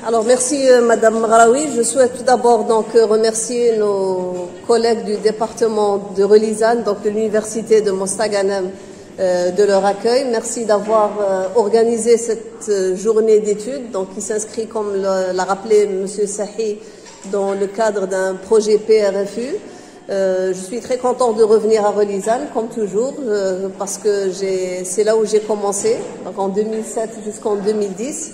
Alors merci Madame Maraoui. Je souhaite tout d'abord donc remercier nos collègues du département de Relizane, donc de l'université de Mostaganem, de leur accueil. Merci d'avoir organisé cette journée d'études, donc qui s'inscrit, comme l'a rappelé Monsieur Sahi, dans le cadre d'un projet PRFU. Je suis très contente de revenir à Relizane, comme toujours, parce que c'est là où j'ai commencé, donc en 2007 jusqu'en 2010.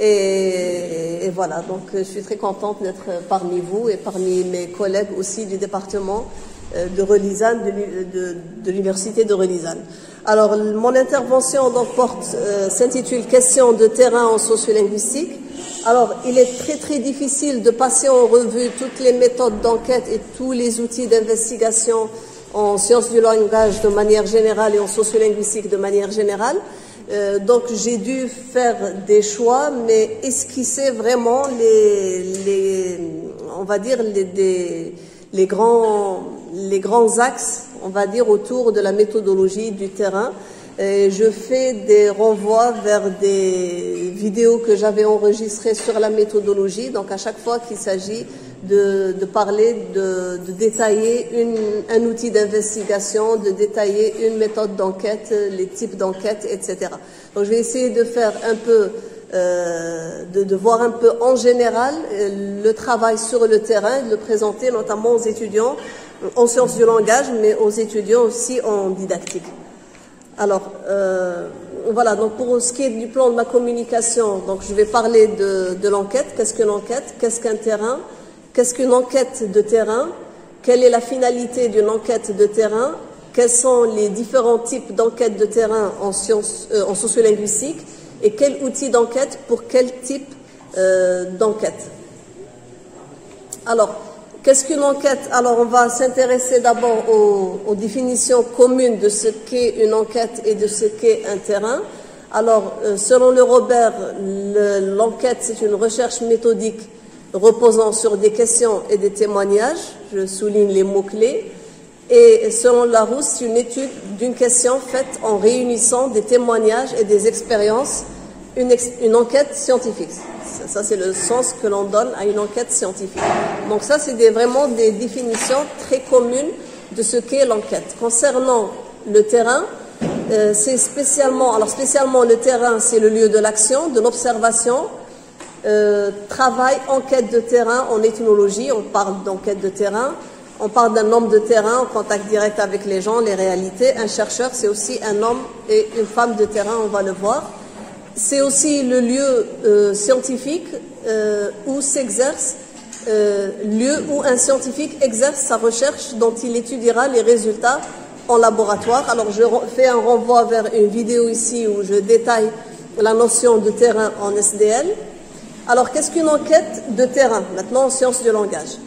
Et voilà, donc je suis très contente d'être parmi vous et parmi mes collègues aussi du département de Relizane, de l'université de Relizane. Alors, mon intervention donc s'intitule Questions de terrain en sociolinguistique. Alors, il est très difficile de passer en revue toutes les méthodes d'enquête et tous les outils d'investigation en sciences du langage de manière générale et en sociolinguistique de manière générale. Donc j'ai dû faire des choix, mais esquisser vraiment on va dire les grands axes, on va dire, autour de la méthodologie du terrain. Et je fais des renvois vers des vidéos que j'avais enregistrées sur la méthodologie. Donc à chaque fois qu'il s'agit de parler, de détailler un outil d'investigation, de détailler une méthode d'enquête, les types d'enquête, etc. Donc je vais essayer de faire un peu, de voir un peu en général le travail sur le terrain, de le présenter notamment aux étudiants en sciences du langage, mais aux étudiants aussi en didactique. Alors, voilà, donc pour ce qui est du plan de ma communication, donc je vais parler de l'enquête. Qu'est-ce qu'une enquête? Qu'est-ce qu'un terrain? Qu'est-ce qu'une enquête de terrain? Quelle est la finalité d'une enquête de terrain? Quels sont les différents types d'enquêtes de terrain en sociolinguistique? Et quel outil d'enquête pour quel type d'enquête? Alors, qu'est-ce qu'une enquête? Alors, on va s'intéresser d'abord aux définitions communes de ce qu'est une enquête et de ce qu'est un terrain. Alors, selon le Robert, l'enquête, c'est une recherche méthodique reposant sur des questions et des témoignages. Je souligne les mots-clés. Et selon Larousse, c'est une étude d'une question faite en réunissant des témoignages et des expériences, une enquête scientifique. Ça, c'est le sens que l'on donne à une enquête scientifique. Donc ça, c'est vraiment des définitions très communes de ce qu'est l'enquête. Concernant le terrain, c'est spécialement le terrain, c'est le lieu de l'action, de l'observation, travail, enquête de terrain en ethnologie, on parle d'enquête de terrain, on parle d'un homme de terrain en contact direct avec les gens, les réalités. Un chercheur, c'est aussi un homme et une femme de terrain, on va le voir. C'est aussi le lieu scientifique où s'exerce, lieu où un scientifique exerce sa recherche dont il étudiera les résultats en laboratoire. Alors je fais un renvoi vers une vidéo ici où je détaille la notion de terrain en SDL. Alors qu'est-ce qu'une enquête de terrain, maintenant en sciences du langage?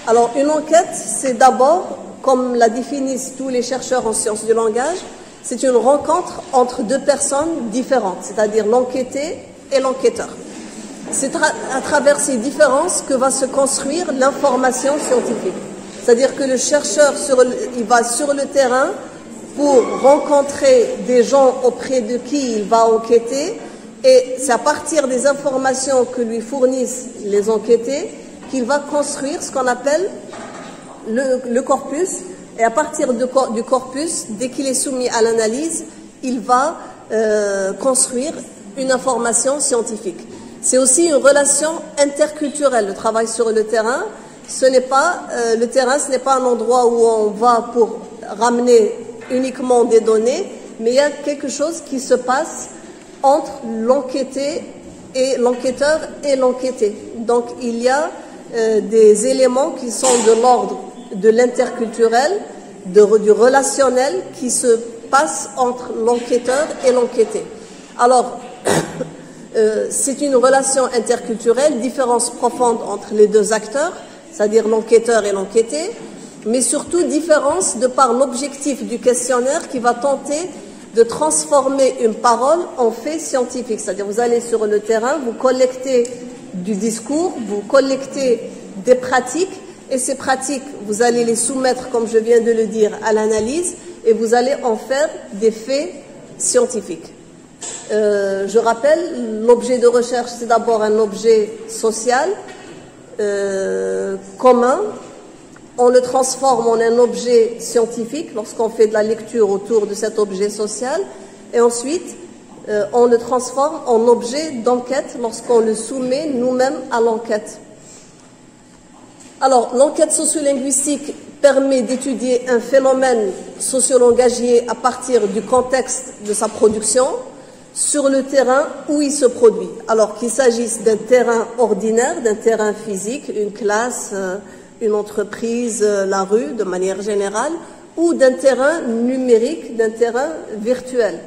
Alors une enquête, c'est d'abord, comme la définissent tous les chercheurs en sciences du langage, c'est une rencontre entre deux personnes différentes, c'est-à-dire l'enquêté et l'enquêteur. C'est à travers ces différences que va se construire l'information scientifique. C'est-à-dire que le chercheur, il va sur le terrain pour rencontrer des gens auprès de qui il va enquêter, et c'est à partir des informations que lui fournissent les enquêtés qu'il va construire ce qu'on appelle le corpus. Et à partir du corpus, dès qu'il est soumis à l'analyse, il va construire une information scientifique. C'est aussi une relation interculturelle, le travail sur le terrain. Le terrain, ce n'est pas un endroit où on va pour ramener uniquement des données, mais il y a quelque chose qui se passe entre l'enquêté et l'enquêteur et l'enquêté. Donc il y a des éléments qui sont de l'ordre de l'interculturel, du relationnel qui se passe entre l'enquêteur et l'enquêté. Alors, c'est une relation interculturelle, différence profonde entre les deux acteurs, c'est-à-dire l'enquêteur et l'enquêté, mais surtout différence de par l'objectif du questionnaire qui va tenter de transformer une parole en fait scientifique. C'est-à-dire vous allez sur le terrain, vous collectez du discours, vous collectez des pratiques, et ces pratiques, vous allez les soumettre, comme je viens de le dire, à l'analyse, et vous allez en faire des faits scientifiques. Je rappelle, l'objet de recherche, c'est d'abord un objet social, commun. On le transforme en un objet scientifique lorsqu'on fait de la lecture autour de cet objet social. Et ensuite, on le transforme en objet d'enquête lorsqu'on le soumet nous-mêmes à l'enquête. Alors, l'enquête sociolinguistique permet d'étudier un phénomène sociolangagier à partir du contexte de sa production sur le terrain où il se produit. Alors qu'il s'agisse d'un terrain ordinaire, d'un terrain physique, une classe, une entreprise, la rue de manière générale, ou d'un terrain numérique, d'un terrain virtuel,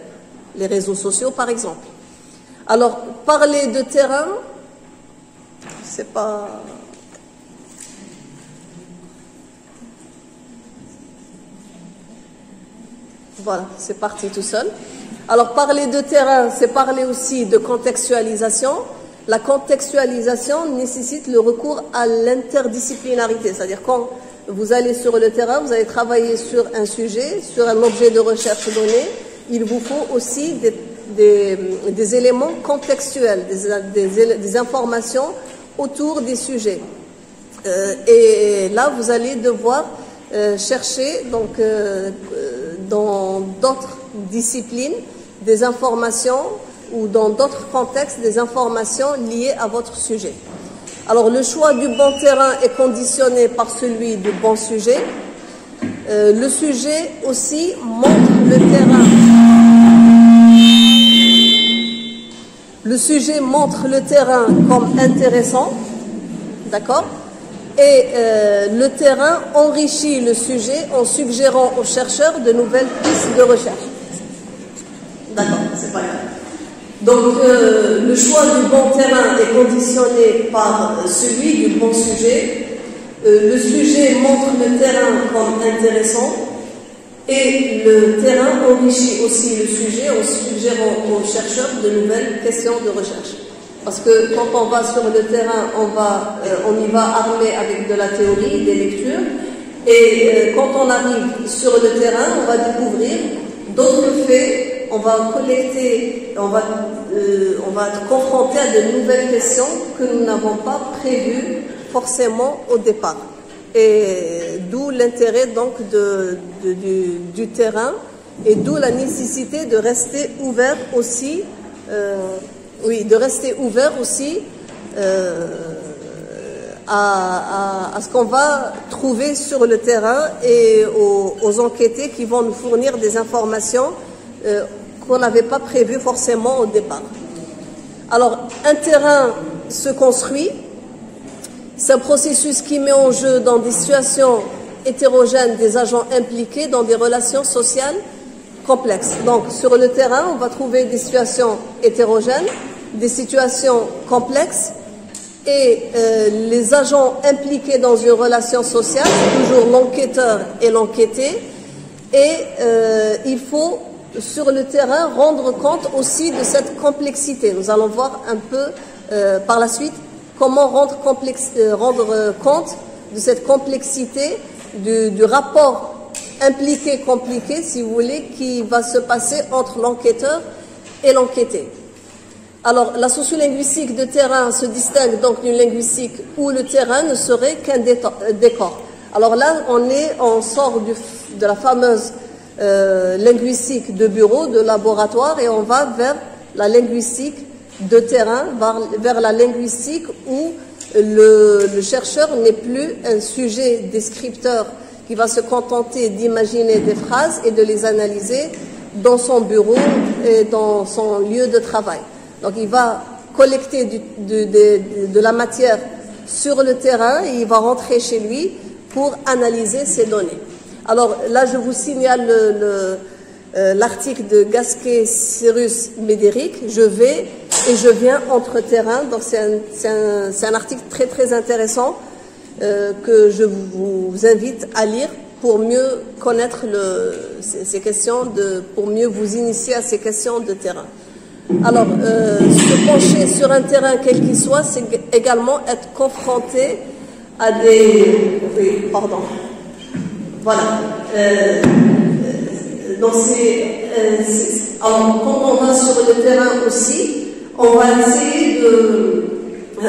les réseaux sociaux par exemple. Alors, parler de terrain, c'est pas... Voilà, c'est parti tout seul. Alors, parler de terrain, c'est parler aussi de contextualisation. La contextualisation nécessite le recours à l'interdisciplinarité, c'est-à-dire quand vous allez sur le terrain, vous allez travailler sur un sujet, sur un objet de recherche donné, il vous faut aussi des éléments contextuels, des informations autour des sujets. Et là, vous allez devoir chercher donc dans d'autres disciplines des informations ou dans d'autres contextes des informations liées à votre sujet. Alors le choix du bon terrain est conditionné par celui du bon sujet. Le sujet aussi montre le terrain. Le sujet montre le terrain comme intéressant, d'accord ? Et le terrain enrichit le sujet en suggérant aux chercheurs de nouvelles pistes de recherche. D'accord, c'est pas grave. Donc, le choix du bon terrain est conditionné par celui du bon sujet. Le sujet montre le terrain comme intéressant et le terrain enrichit aussi le sujet en suggérant aux chercheurs de nouvelles questions de recherche. Parce que quand on va sur le terrain, on y va armé avec de la théorie, des lectures. Et quand on arrive sur le terrain, on va découvrir d'autres faits. On va collecter, on va être confronté à de nouvelles questions que nous n'avons pas prévues forcément au départ. Et d'où l'intérêt donc du terrain et d'où la nécessité de rester ouvert aussi, à ce qu'on va trouver sur le terrain et aux enquêtés qui vont nous fournir des informations qu'on n'avait pas prévues forcément au départ. Alors, un terrain se construit. C'est un processus qui met en jeu dans des situations hétérogènes des agents impliqués dans des relations sociales complexes. Donc, sur le terrain, on va trouver des situations hétérogènes, des situations complexes, et les agents impliqués dans une relation sociale, c'est toujours l'enquêteur et l'enquêté, et il faut, sur le terrain, rendre compte aussi de cette complexité. Nous allons voir un peu par la suite comment rendre compte de cette complexité, du rapport impliqué-compliqué, si vous voulez, qui va se passer entre l'enquêteur et l'enquêté. Alors, la sociolinguistique de terrain se distingue donc d'une linguistique où le terrain ne serait qu'un décor. Alors là, on sort de la fameuse linguistique de bureau, de laboratoire, et on va vers la linguistique de terrain, vers la linguistique où le chercheur n'est plus un sujet descripteur qui va se contenter d'imaginer des phrases et de les analyser dans son bureau et dans son lieu de travail. Donc il va collecter de la matière sur le terrain et il va rentrer chez lui pour analyser ces données. Alors là, je vous signale l'article de Gasquet, Cyrus, Médéric, je vais et je viens entre terrains. Donc c'est un article très très intéressant que je vous invite à lire pour mieux connaître ces questions, pour mieux vous initier à ces questions de terrain. Alors, se pencher sur un terrain quel qu'il soit, c'est également être confronté à des... Oui, pardon. Voilà. alors, quand on va sur le terrain aussi, on va essayer de... on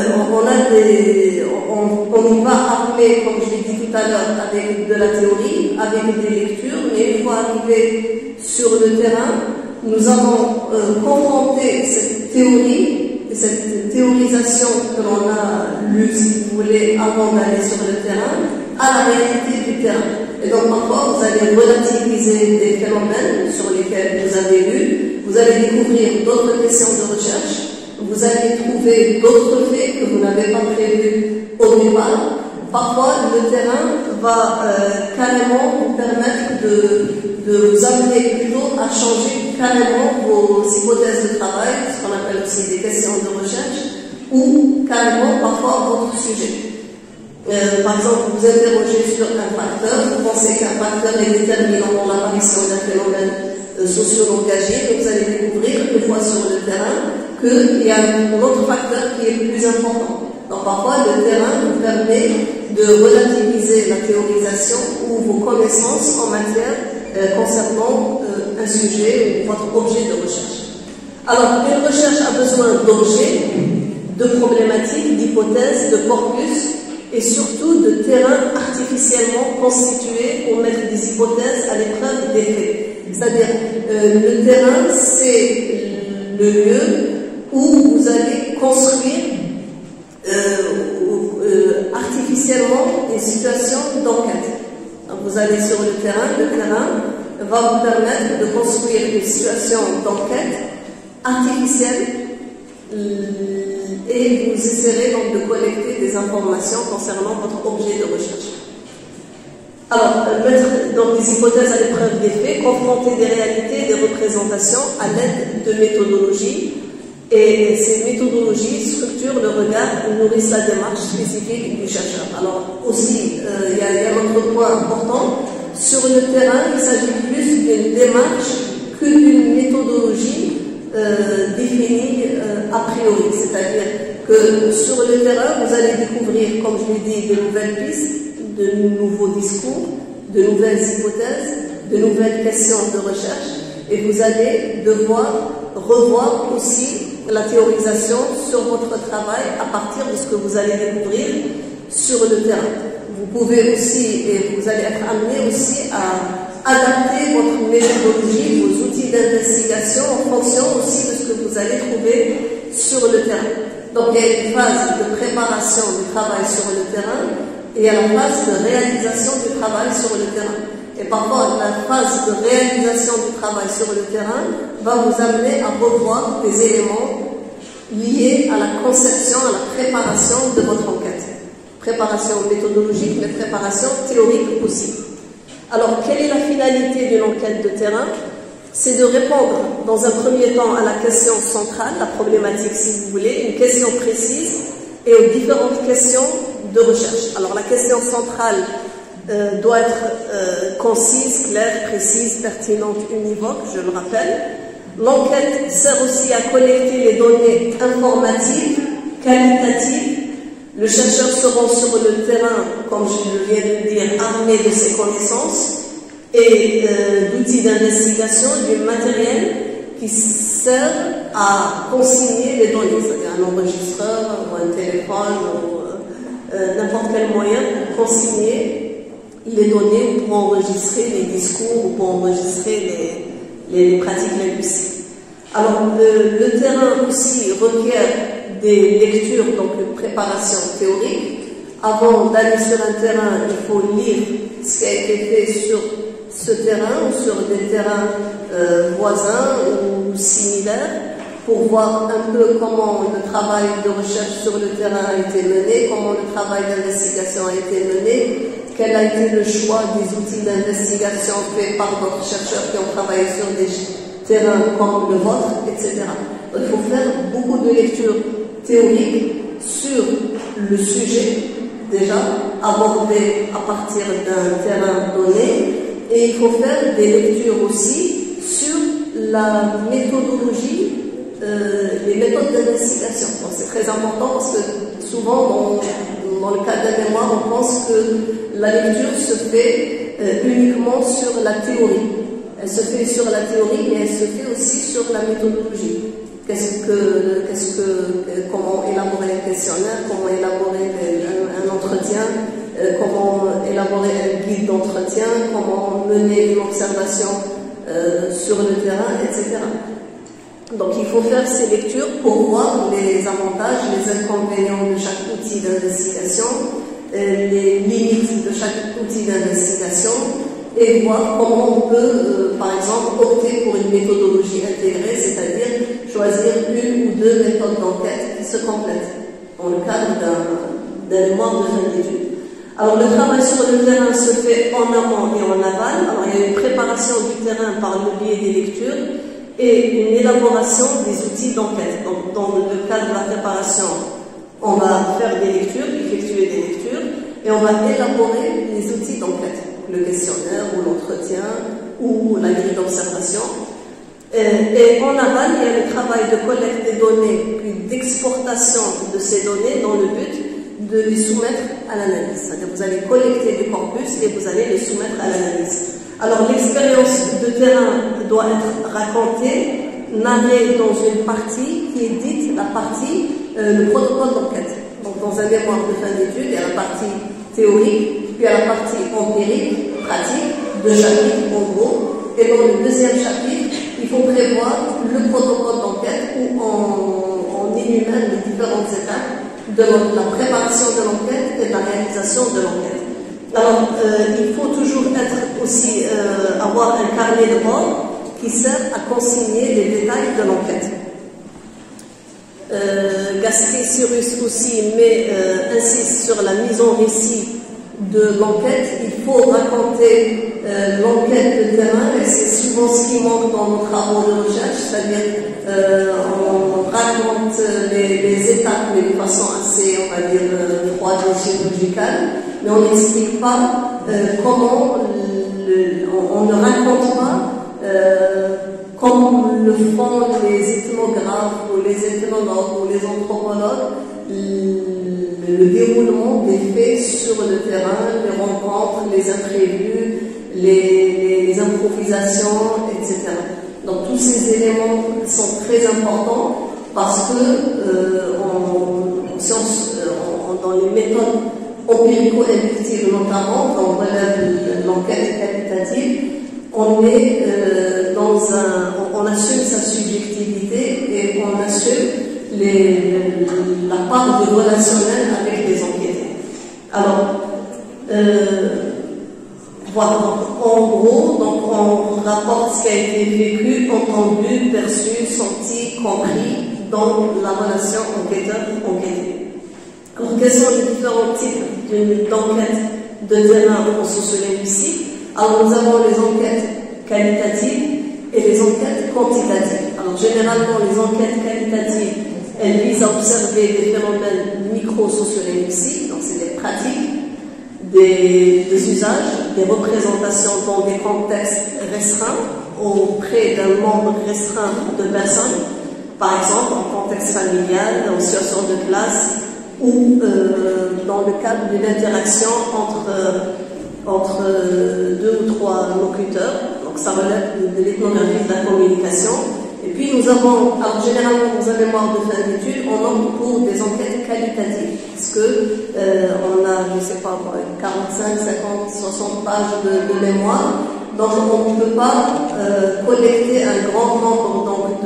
y va armé, comme je l'ai dit tout à l'heure, avec de la théorie, avec des lectures, mais une fois arrivé sur le terrain, nous allons confronter cette théorie, cette théorisation que l'on a lue, si vous voulez, avant d'aller sur le terrain, à la réalité du terrain. Et donc parfois, vous allez relativiser des phénomènes sur lesquels vous avez lu, vous allez découvrir d'autres questions de recherche, vous allez trouver d'autres faits que vous n'avez pas prévus au départ. Parfois, le terrain va carrément vous permettre de vous amener plutôt à changer carrément vos hypothèses de travail, ce qu'on appelle aussi des questions de recherche, ou carrément parfois votre sujet. Par exemple, vous interrogez sur un facteur, vous pensez qu'un facteur est déterminant dans l'apparition d'un phénomène socio-langagier, donc vous allez découvrir une fois sur le terrain qu'il y a un autre facteur qui est plus important. Donc parfois, le terrain vous permet de relativiser la théorisation ou vos connaissances en matière concernant un sujet ou votre objet de recherche. Alors, une recherche a besoin d'objets, de problématiques, d'hypothèses, de corpus et surtout de terrains artificiellement constitués pour mettre des hypothèses à l'épreuve des faits. C'est-à-dire, le terrain, c'est le lieu où vous allez construire artificiellement des situations d'enquête. Vous allez sur le terrain va vous permettre de construire une situation d'enquête artificielle et vous essaierez donc de collecter des informations concernant votre objet de recherche. Alors, mettre donc des hypothèses à l'épreuve des faits, confronter des réalités, des représentations à l'aide de méthodologies. Et ces méthodologies structurent le regard et nourrissent la démarche spécifique du chercheur. Alors aussi, il y a un autre point important. Sur le terrain, il s'agit plus d'une démarche que d'une méthodologie définie a priori. C'est-à-dire que sur le terrain, vous allez découvrir, comme je l'ai dit, de nouvelles pistes, de nouveaux discours, de nouvelles hypothèses, de nouvelles questions de recherche. Et vous allez devoir revoir aussi la théorisation sur votre travail à partir de ce que vous allez découvrir sur le terrain. Vous pouvez aussi, et vous allez être amené aussi à adapter votre méthodologie, vos outils d'investigation en fonction aussi de ce que vous allez trouver sur le terrain. Donc il y a une phase de préparation du travail sur le terrain et il y a la phase de réalisation du travail sur le terrain. Et parfois, la phase de réalisation du travail sur le terrain va vous amener à revoir des éléments liés à la conception, à la préparation de votre enquête. Préparation méthodologique, mais préparation théorique aussi. Alors, quelle est la finalité d'une enquête de terrain? C'est de répondre dans un premier temps à la question centrale, la problématique si vous voulez, une question précise, et aux différentes questions de recherche. Alors, la question centrale doit être concise, claire, précise, pertinente, univoque, je le rappelle. L'enquête sert aussi à collecter les données informatives, qualitatives. Le chercheur se rend sur le terrain, comme je viens de le dire, armé de ses connaissances et d'outils d'investigation, du matériel qui sert à consigner les données, c'est-à-dire un enregistreur ou un téléphone ou n'importe quel moyen pour consigner les données ou pour enregistrer les discours ou pour enregistrer les pratiques linguistiques. Alors, le terrain aussi requiert des lectures, donc une préparation théorique. Avant d'aller sur un terrain, il faut lire ce qui a été fait sur ce terrain ou sur des terrains voisins ou similaires pour voir un peu comment le travail de recherche sur le terrain a été mené, comment le travail d'investigation a été mené, quel a été le choix des outils d'investigation faits par d'autres chercheurs qui ont travaillé sur des terrains comme le vôtre, etc. Donc, il faut faire beaucoup de lectures théoriques sur le sujet, déjà, abordé à partir d'un terrain donné, et il faut faire des lectures aussi sur la méthodologie, les méthodes d'investigation. C'est très important parce que souvent, dans le cadre de la mémoire, on pense que la lecture se fait uniquement sur la théorie. Elle se fait sur la théorie, mais elle se fait aussi sur la méthodologie. Comment élaborer un questionnaire, comment élaborer un entretien, comment élaborer un guide d'entretien, comment mener une observation sur le terrain, etc. Donc il faut faire ces lectures pour voir les avantages, les inconvénients de chaque outil d'investigation, les limites de chaque outil d'investigation, et voir comment on peut, par exemple, opter pour une méthodologie intégrée, c'est-à-dire choisir une ou deux méthodes d'enquête qui se complètent dans le cadre d'un mémoire de fin d'études. Alors le travail sur le terrain se fait en amont et en aval. Alors il y a une préparation du terrain par le biais des lectures et une élaboration des outils d'enquête. Donc dans le cadre de la préparation, on va faire des lectures, effectuer des lectures, et on va élaborer les outils d'enquête, le questionnaire ou l'entretien ou la grille d'observation. Et en aval, il y a le travail de collecte des données, puis d'exportation de ces données dans le but de les soumettre à l'analyse. C'est-à-dire que vous allez collecter du corpus et vous allez les soumettre à l'analyse. Alors l'expérience de terrain doit être racontée, narrée dans une partie qui est dite la partie, le protocole d'enquête. Donc dans un mémoire de fin d'études, il y a la partie théorique, puis il y a la partie empirique, pratique, deux chapitres en gros. Et dans le deuxième chapitre, il faut prévoir le protocole d'enquête où on énumère les différentes étapes de la préparation de l'enquête et de la réalisation de l'enquête. Alors, il faut toujours avoir un carnet de bord qui sert à consigner les détails de l'enquête. Gasquet-Cyrus aussi insiste sur la mise en récit de l'enquête. Il faut raconter l'enquête de terrain, et c'est souvent ce qui manque dans nos travaux de recherche, c'est-à-dire on raconte les étapes, mais de façon assez, on va dire, froide et chirurgicale, mais on n'explique pas comment, on ne raconte pas comme le font les ethnographes ou les ethnologues ou les anthropologues, le déroulement des faits sur le terrain, les rencontres, les imprévus, les improvisations, etc. Donc tous ces éléments sont très importants parce que dans les méthodes empirico-inductives notamment, quand on relève l'enquête qualitative, on assume sa subjectivité et on assume la part de relationnel avec les enquêtés. Alors, voilà, donc, en gros, donc, on rapporte ce qui a été vécu, entendu, perçu, senti, compris dans la relation enquêteur-enquêté. Alors, quels sont les différents types d'enquêtes de terrain en sociolinguistique? Alors, nous avons les enquêtes qualitatives et les enquêtes quantitatives. Alors, généralement, les enquêtes qualitatives, elles visent à observer des phénomènes micro-sociolinguistiques, donc c'est des pratiques, des usages, des représentations dans des contextes restreints, auprès d'un nombre restreint de personnes, par exemple en contexte familial, en situation de classe, ou dans le cadre d'une interaction entre deux ou trois locuteurs. Donc ça relève de l'ethnographie de la communication. Et puis nous avons, alors généralement dans un mémoire de fin d'études, on opte pour des enquêtes qualitatives, parce que on a, je sais pas, 45, 50, 60 pages de mémoire, donc on ne peut pas collecter un grand nombre donc,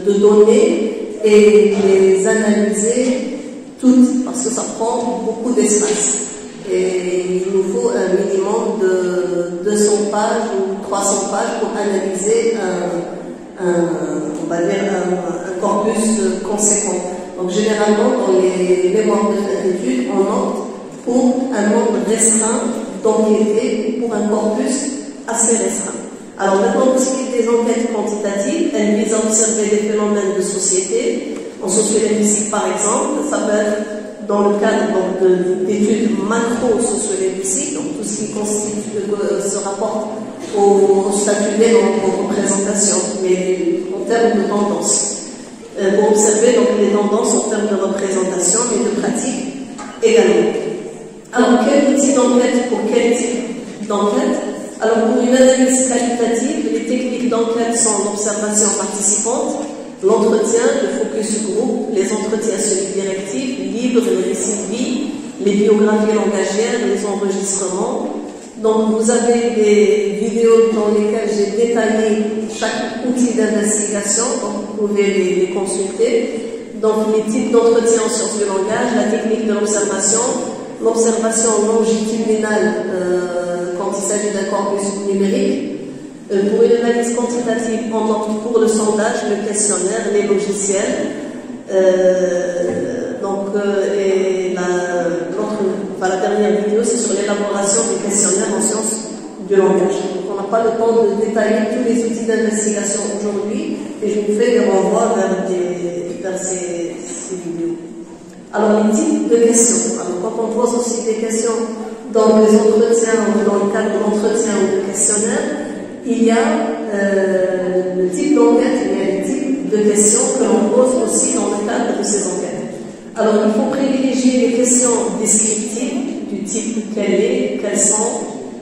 de données et les analyser toutes, parce que ça prend beaucoup d'espace. Et il nous faut un minimum de 200 pages ou 300 pages pour analyser on va dire un corpus conséquent. Donc généralement dans les mémoires de fin d'études, on opte pour un nombre restreint d'enquêtés pour un corpus assez restreint. Alors maintenant, pour ce qui est des enquêtes quantitatives, elles visent à observer des phénomènes de société. En sociolinguistique par exemple, ça peut être dans le cadre d'études macro-sociolinguistiques, donc tout ce qui se rapporte au statut des langues, aux représentations, mais en termes de tendance. Pour observer donc les tendances en termes de représentation et de pratique également. Alors, quel outil d'enquête pour quel type d'enquête? Alors, pour une analyse qualitative, les techniques d'enquête sont l'observation participante, l'entretien, le focus groupe, les entretiens semi-directifs, libres, les récits de vie, les biographies langagières, les enregistrements. Donc, vous avez des vidéos dans lesquelles j'ai détaillé chaque outil d'investigation, donc vous pouvez les consulter. Donc, les types d'entretien en sciences du langage, la technique de l'observation longitudinale quand il s'agit d'un corpus numérique. Pour une analyse quantitative, on opte pour le sondage, le questionnaire, les logiciels. La dernière vidéo, c'est sur l'élaboration des questionnaires en sciences du langage. Donc, on n'a pas le temps de détailler tous les outils d'investigation aujourd'hui, et je vous fais des renvois vers ces vidéos. Alors, les types de questions. Alors, quand on pose aussi des questions dans les entretiens ou dans le cadre d'entretien ou de questionnaire, il y a le type d'enquête, il y a les types de questions que l'on pose aussi dans le cadre de ces enquêtes. Alors, il faut privilégier les questions descriptives du type quel est, quels sont.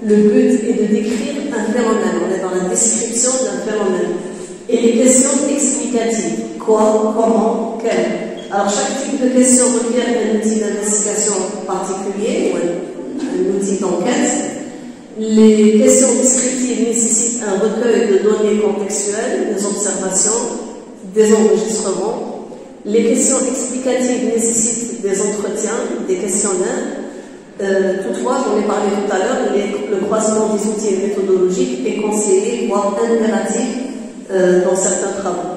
Le but est de décrire un phénomène. On est dans la description d'un phénomène. Et les questions explicatives. Quoi, comment, quel. Alors, chaque type de question requiert un outil d'investigation particulier ou un outil d'enquête. Les questions descriptives nécessitent un recueil de données contextuelles, des observations, des enregistrements. Les questions explicatives nécessitent des entretiens, des questionnaires. Toutefois, j'en ai parlé tout à l'heure, le croisement des outils méthodologiques est conseillé, voire impératif dans certains travaux.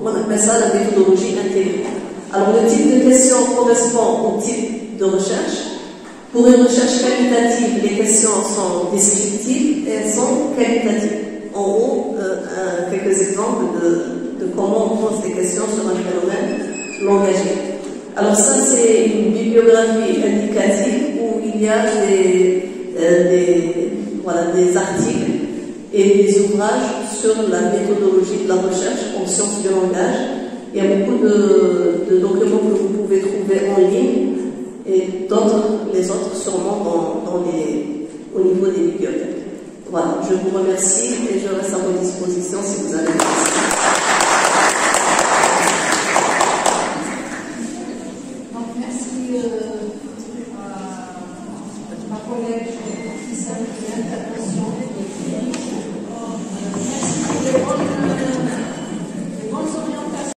On appelle ça la méthodologie intégrée. Alors, le type de question correspond au type de recherche. Pour une recherche qualitative, les questions sont descriptives et elles sont qualitatives. En haut, quelques exemples de comment on pose des questions sur un phénomène langagier. Alors ça, c'est une bibliographie indicative où il y a des articles et des ouvrages sur la méthodologie de la recherche en sciences du langage. Il y a beaucoup de documents que vous pouvez trouver en ligne et les autres sûrement au niveau des bibliothèques. Voilà, je vous remercie et je reste à votre disposition si vous avez des questions.